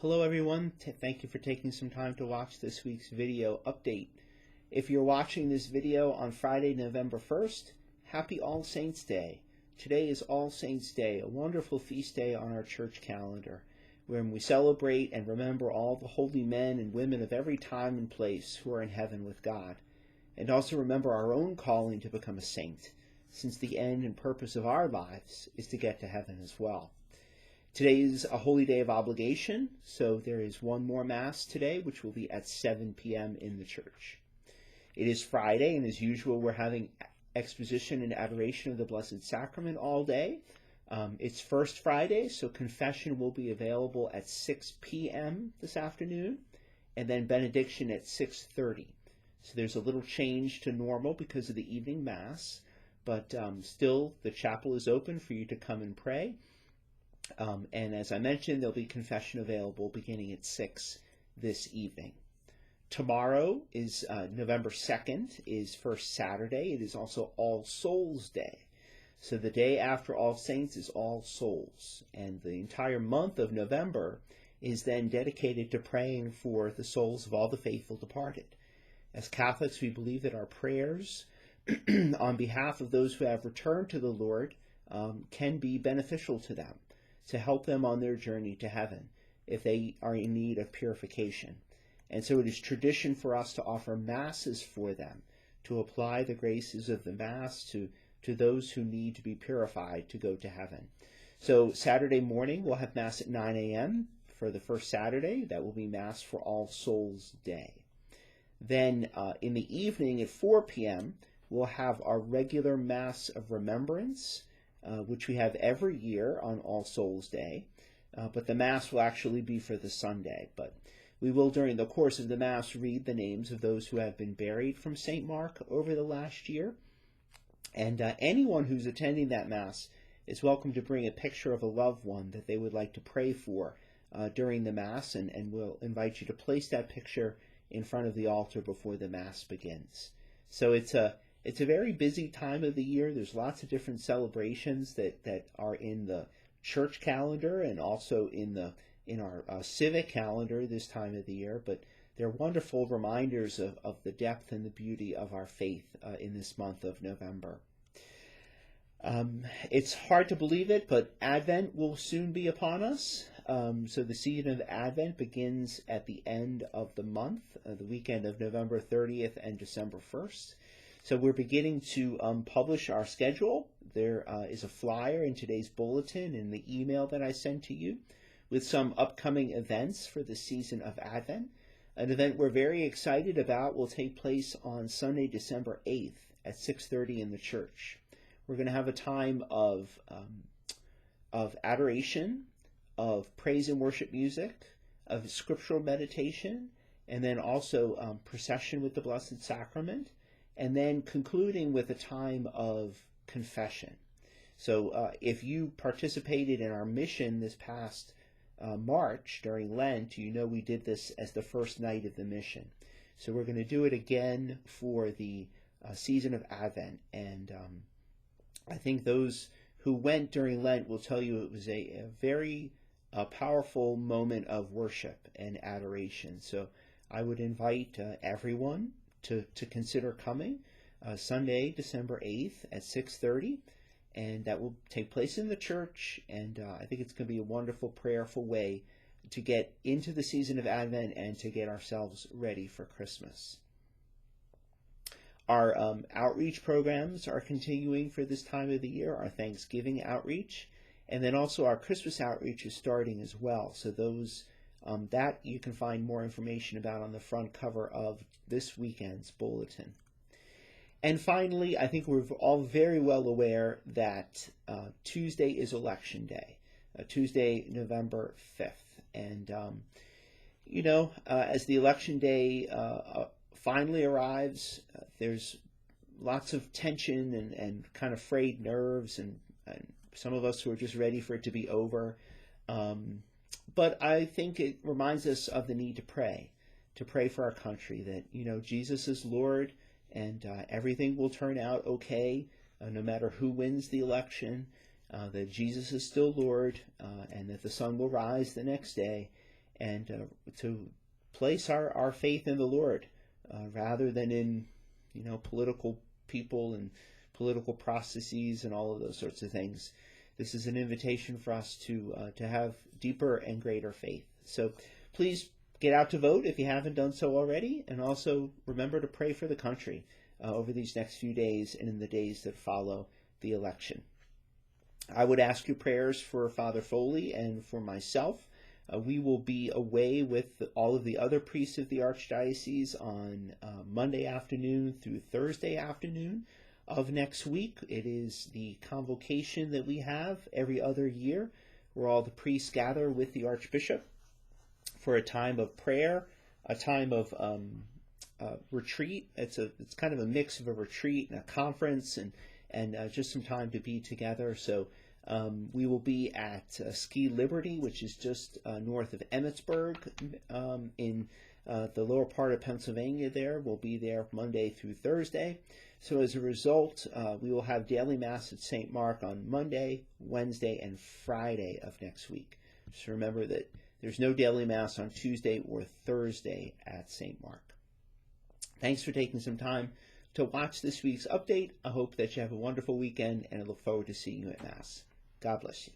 Hello everyone, thank you for taking some time to watch this week's video update. If you're watching this video on Friday, November 1st, happy All Saints Day. Today is All Saints Day, a wonderful feast day on our church calendar, where we celebrate and remember all the holy men and women of every time and place who are in heaven with God, and also remember our own calling to become a saint, since the end and purpose of our lives is to get to heaven as well. Today is a holy day of obligation, so there is one more Mass today, which will be at 7 p.m. in the church. It is Friday, and as usual, we're having exposition and adoration of the Blessed Sacrament all day. It's First Friday, so confession will be available at 6 p.m. this afternoon, and then benediction at 6:30. So there's a little change to normal because of the evening Mass, but still the chapel is open for you to come and pray. And as I mentioned, there'll be confession available beginning at 6 this evening. Tomorrow is November 2nd, is First Saturday. It is also All Souls Day. So the day after All Saints is All Souls. And the entire month of November is then dedicated to praying for the souls of all the faithful departed. As Catholics, we believe that our prayers on behalf of those who have returned to the Lord can be beneficial to them, to help them on their journey to heaven if they are in need of purification. And so it is tradition for us to offer Masses for them, to apply the graces of the Mass to those who need to be purified to go to heaven. So Saturday morning we'll have Mass at 9 a.m. for the first Saturday. That will be Mass for All Souls Day. Then in the evening at 4 p.m. we'll have our regular Mass of Remembrance, which we have every year on All Souls Day, but the Mass will actually be for the Sunday. But we will, during the course of the Mass, read the names of those who have been buried from St. Mark over the last year. And anyone who's attending that Mass is welcome to bring a picture of a loved one that they would like to pray for during the Mass, and we'll invite you to place that picture in front of the altar before the Mass begins. So it's a very busy time of the year. There's lots of different celebrations that are in the church calendar and also in our civic calendar this time of the year, but they're wonderful reminders of the depth and the beauty of our faith in this month of November. It's hard to believe it, but Advent will soon be upon us. So the season of Advent begins at the end of the month, the weekend of November 30th and December 1st. So we're beginning to publish our schedule. There is a flyer in today's bulletin in the email that I sent to you with some upcoming events for the season of Advent. An event we're very excited about will take place on Sunday, December 8th at 6:30 in the church. We're going to have a time of adoration, of praise and worship music, of scriptural meditation, and then also procession with the Blessed Sacrament, and then concluding with a time of confession. So if you participated in our mission this past March during Lent, you know we did this as the first night of the mission. So we're going to do it again for the season of Advent. And I think those who went during Lent will tell you it was a very powerful moment of worship and adoration. So I would invite everyone to consider coming Sunday, December 8th at 6:30, and that will take place in the church, and I think it's going to be a wonderful, prayerful way to get into the season of Advent and to get ourselves ready for Christmas. Our outreach programs are continuing for this time of the year, our Thanksgiving outreach, and then also our Christmas outreach is starting as well. So those that you can find more information about on the front cover of this weekend's bulletin. And finally, I think we're all very well aware that Tuesday is Election Day, Tuesday, November 5th. And, as the Election Day finally arrives, there's lots of tension and kind of frayed nerves, and some of us who are just ready for it to be over. But I think it reminds us of the need to pray for our country, that, Jesus is Lord, and everything will turn out okay, no matter who wins the election, that Jesus is still Lord, and that the sun will rise the next day, and to place our faith in the Lord rather than in, political people and political processes and all of those sorts of things. This is an invitation for us to have deeper and greater faith. So please get out to vote if you haven't done so already, and also remember to pray for the country over these next few days and in the days that follow the election. I would ask your prayers for Father Foley and for myself. We will be away with all of the other priests of the Archdiocese on Monday afternoon through Thursday afternoon of next week. It is the convocation that we have every other year where all the priests gather with the Archbishop for a time of prayer, a time of retreat. It's kind of a mix of a retreat and a conference and just some time to be together. So we will be at Ski Liberty, which is just north of Emmitsburg in the lower part of Pennsylvania there. We'll be there Monday through Thursday. So as a result, we will have daily Mass at St. Mark on Monday, Wednesday, and Friday of next week. Just remember that there's no daily Mass on Tuesday or Thursday at St. Mark. Thanks for taking some time to watch this week's update. I hope that you have a wonderful weekend, and I look forward to seeing you at Mass. God bless you.